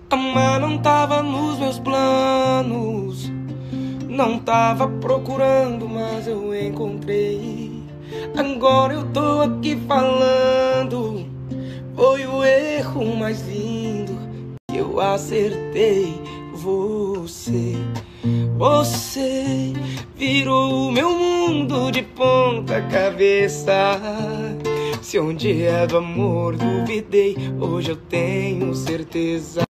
Amar não tava nos meus planos, não tava procurando, mas eu encontrei. Agora eu tô aqui falando, foi o erro mais lindo que eu acertei. Você virou o meu mundo de ponta cabeça. Se um dia do amor duvidei, hoje eu tenho certeza.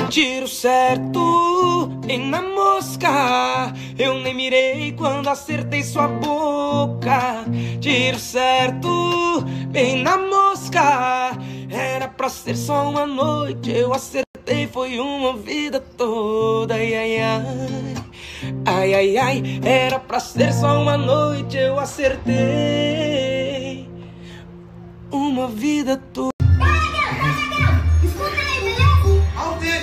Tiro certo, bem na mosca, eu nem mirei quando acertei sua boca. Tiro certo, bem na mosca, era pra ser só uma noite, eu acertei, foi uma vida toda. Ai, ai, ai, ai, ai, ai, era pra ser só uma noite, eu acertei, uma vida toda.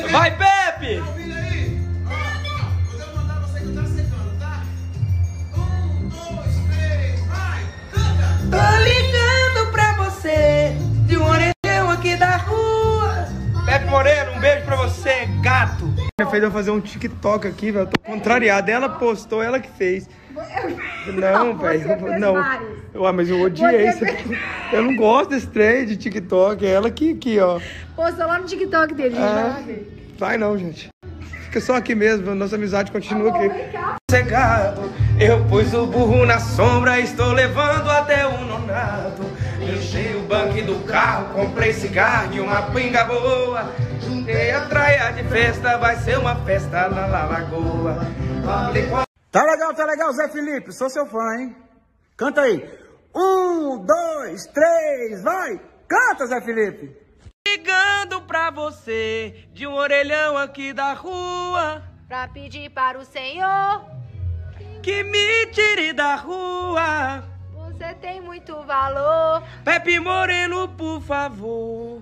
Vai, Pepe! Tá ouvindo aí? Ó, quando eu mandar você cantar, você canta, tá? 1, 2, 3, vai! Canta! Tô ligando pra você, de um orelhão aqui da rua. Pepe Moreno, um beijo pra você, gato. Minha fez eu fazer um TikTok aqui, velho. Tô contrariado. Ela postou, ela que fez. Não, velho. Não. Mas eu odiei isso aqui. Eu não gosto desse trem de TikTok. É ela que aqui, ó. Postou lá no TikTok dele, gente. Vai não, gente. Fica só aqui mesmo, nossa amizade continua aqui. Cegado, eu pus o burro na sombra, estou levando até o nonado. Enchei o banco do carro, comprei cigarro e uma pinga boa. Juntei a traia de festa, vai ser uma festa na lagoa. Tá legal, Zé Felipe, sou seu fã, hein? Canta aí. 1, 2, 3, vai! Canta, Zé Felipe! Ligando pra você, de um orelhão aqui da rua, Pra pedir para o Senhor, que me tire da rua. você tem muito valor. Pepe Moreno, por favor.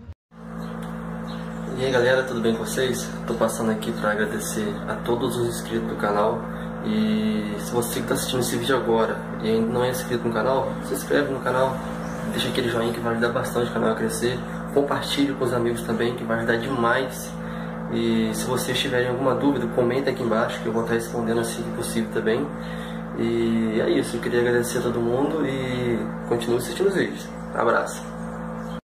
E aí galera, tudo bem com vocês? Tô passando aqui para agradecer a todos os inscritos do canal. E se você que está assistindo esse vídeo agora e ainda não é inscrito no canal, se inscreve no canal, deixa aquele joinha que vai ajudar bastante o canal a crescer. Compartilhe com os amigos também, que vai ajudar demais. E se vocês tiverem alguma dúvida, comenta aqui embaixo que eu vou estar respondendo assim que possível também. E é isso, eu queria agradecer a todo mundo e continue assistindo os vídeos. Abraço!